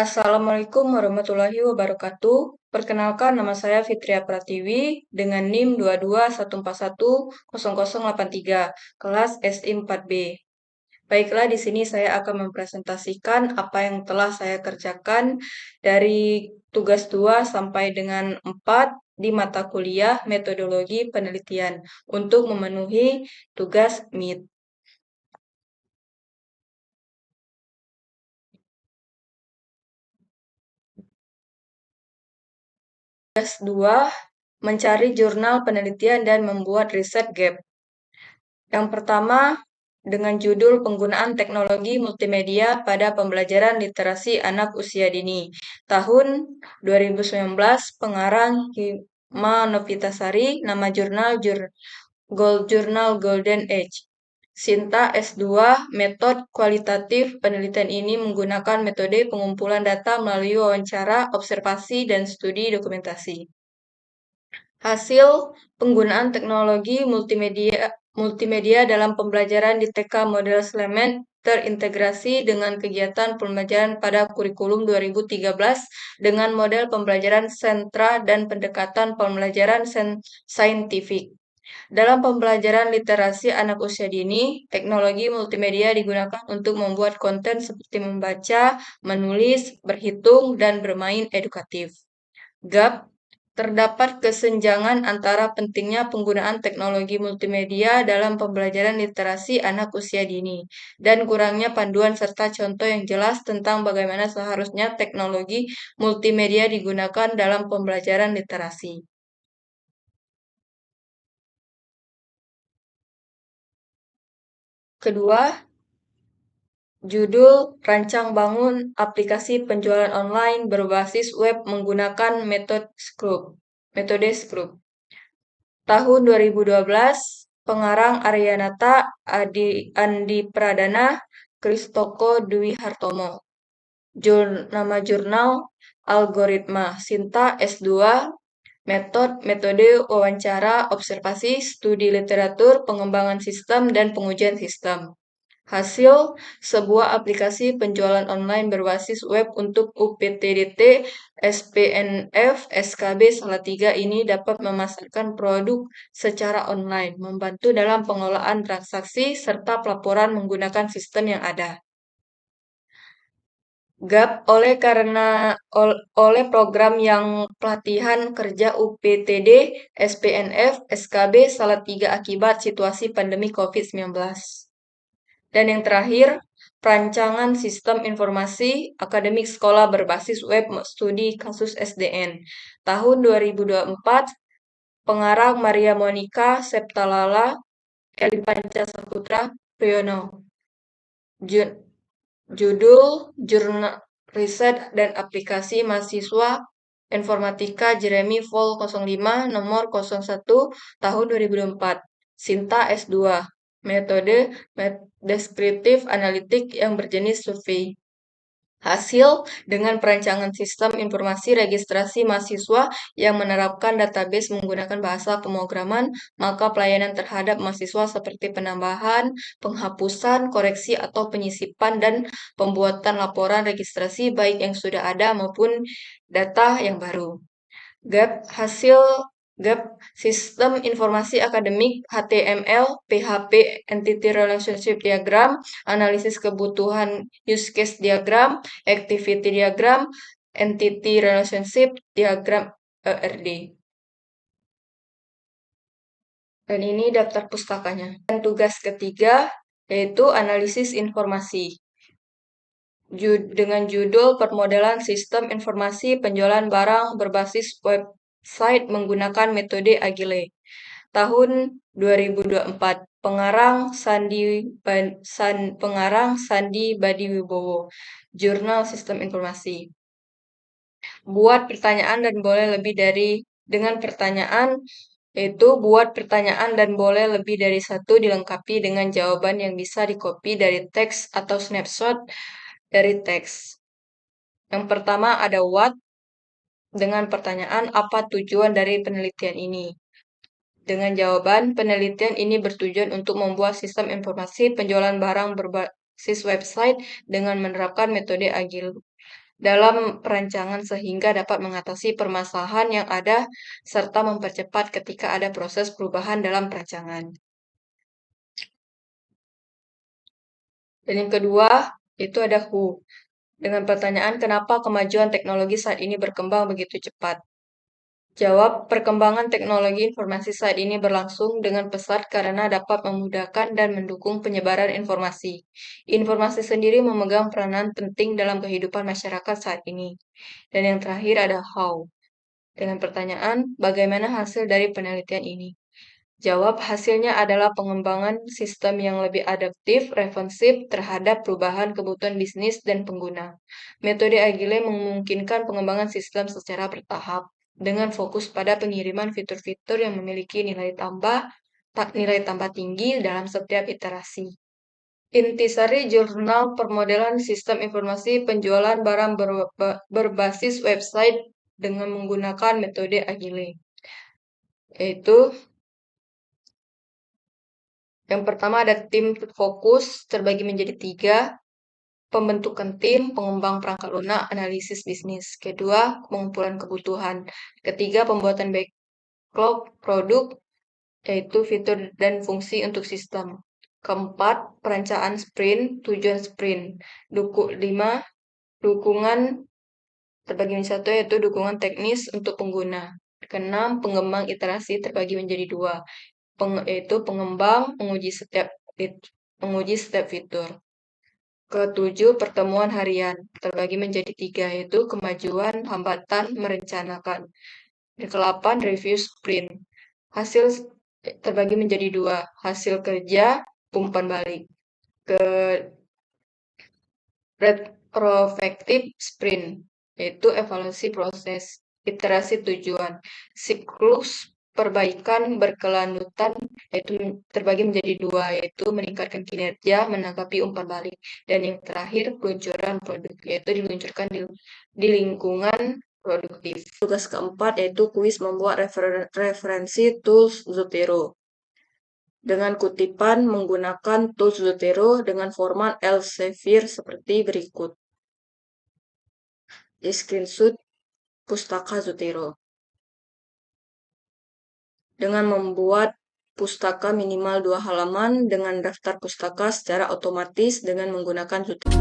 Assalamualaikum warahmatullahi wabarakatuh. Perkenalkan, nama saya Fitria Pratiwi dengan NIM 2214100083, kelas SI 4B. Baiklah, di sini saya akan mempresentasikan apa yang telah saya kerjakan dari tugas 2 sampai dengan 4 di mata kuliah metodologi penelitian untuk memenuhi tugas MIT. Tugas 2, mencari jurnal penelitian dan membuat riset gap. Yang pertama, dengan judul Penggunaan Teknologi Multimedia pada Pembelajaran Literasi Anak Usia Dini. Tahun 2019, pengarang Hima Novitasari, nama jurnal Jurnal Golden Age. Sinta S2, metode kualitatif penelitian ini menggunakan metode pengumpulan data melalui wawancara, observasi, dan studi dokumentasi. Hasil penggunaan teknologi multimedia dalam pembelajaran di TK Model Slemet terintegrasi dengan kegiatan pembelajaran pada kurikulum 2013 dengan model pembelajaran sentra dan pendekatan pembelajaran saintifik. Dalam pembelajaran literasi anak usia dini, teknologi multimedia digunakan untuk membuat konten seperti membaca, menulis, berhitung, dan bermain edukatif. Gap, terdapat kesenjangan antara pentingnya penggunaan teknologi multimedia dalam pembelajaran literasi anak usia dini dan kurangnya panduan serta contoh yang jelas tentang bagaimana seharusnya teknologi multimedia digunakan dalam pembelajaran literasi. Kedua, judul Rancang Bangun Aplikasi Penjualan Online Berbasis Web Menggunakan Metode Scrub. Tahun 2012, pengarang Aryanata Andi Pradana, Kristoko Dwi Hartomo. Nama jurnal Algoritma. Sinta S2, metode wawancara, observasi, studi literatur, pengembangan sistem, dan pengujian sistem. Hasil, sebuah aplikasi penjualan online berbasis web untuk UPTDT, SPNF, SKB Salatiga ini dapat memasarkan produk secara online, membantu dalam pengelolaan transaksi, serta pelaporan menggunakan sistem yang ada. Gap oleh program yang pelatihan kerja UPTD, SPNF, SKB Salatiga akibat situasi pandemi COVID-19. Dan yang terakhir, perancangan sistem informasi akademik sekolah berbasis web studi kasus SDN. Tahun 2024, pengarang Maria Monica Septalala, Eli Panca Saputra Priyono. Judul Jurnal Riset dan Aplikasi Mahasiswa Informatika Jeremy Vol 05 nomor 01 tahun 2024. Sinta S2, metode deskriptif analitik yang berjenis survei. Hasil, dengan perancangan sistem informasi registrasi mahasiswa yang menerapkan database menggunakan bahasa pemrograman, maka pelayanan terhadap mahasiswa seperti penambahan, penghapusan, koreksi atau penyisipan, dan pembuatan laporan registrasi baik yang sudah ada maupun data yang baru. Gap Sistem Informasi Akademik HTML, PHP, Entity Relationship Diagram, Analisis Kebutuhan Use Case Diagram, Activity Diagram, Entity Relationship Diagram ERD. Dan ini daftar pustakanya. Dan tugas ketiga yaitu analisis informasi. Dengan judul Permodelan Sistem Informasi Penjualan Barang Berbasis Website Menggunakan Metode Agile. Tahun 2024, pengarang Sandi Badiwibowo, Jurnal Sistem Informasi. Buat pertanyaan dan boleh lebih dari dengan pertanyaan yaitu buat pertanyaan dan boleh lebih dari satu dilengkapi dengan jawaban yang bisa dikopi dari teks atau snapshot dari teks. Yang pertama ada what dengan pertanyaan apa tujuan dari penelitian ini. Dengan jawaban, penelitian ini bertujuan untuk membuat sistem informasi penjualan barang berbasis website dengan menerapkan metode agile. dalam perancangan sehingga dapat mengatasi permasalahan yang ada serta mempercepat ketika ada proses perubahan dalam perancangan. Dan yang kedua, itu ada who. Dengan pertanyaan kenapa kemajuan teknologi saat ini berkembang begitu cepat. Jawab, perkembangan teknologi informasi saat ini berlangsung dengan pesat karena dapat memudahkan dan mendukung penyebaran informasi. Informasi sendiri memegang peranan penting dalam kehidupan masyarakat saat ini. Dan yang terakhir ada how. Dengan pertanyaan, bagaimana hasil dari penelitian ini? Jawab, hasilnya adalah pengembangan sistem yang lebih adaptif, responsif terhadap perubahan kebutuhan bisnis dan pengguna. Metode Agile memungkinkan pengembangan sistem secara bertahap, dengan fokus pada pengiriman fitur-fitur yang memiliki nilai tambah tinggi dalam setiap iterasi. Intisari Jurnal Permodelan Sistem Informasi Penjualan Barang berbasis website dengan menggunakan metode Agile. Yaitu yang pertama ada tim fokus terbagi menjadi 3, pembentukan tim, pengembang perangkat lunak, analisis bisnis. Kedua, pengumpulan kebutuhan. Ketiga, pembuatan backlog produk, yaitu fitur dan fungsi untuk sistem. Keempat, perencanaan sprint, tujuan sprint. 5, dukungan terbagi menjadi 1, yaitu dukungan teknis untuk pengguna. Keenam, pengembang iterasi terbagi menjadi 2, yaitu pengembang menguji setiap fitur. Ketujuh, pertemuan harian terbagi menjadi 3, yaitu kemajuan, hambatan, merencanakan. Dan ke-8, review sprint. Hasil terbagi menjadi 2, hasil kerja, umpan balik. Ke retrospective sprint, yaitu evaluasi proses, iterasi tujuan. Siklus perbaikan berkelanjutan, yaitu terbagi menjadi 2, yaitu meningkatkan kinerja, menanggapi umpan balik. Dan yang terakhir, peluncuran produk, yaitu diluncurkan di lingkungan produktif. Tugas keempat yaitu kuis membuat referensi tools Zotero. Dengan kutipan menggunakan tools Zotero dengan format Elsevier seperti berikut. Di screenshot pustaka Zotero. Dengan membuat pustaka minimal 2 halaman dengan daftar pustaka secara otomatis dengan menggunakan Zotero.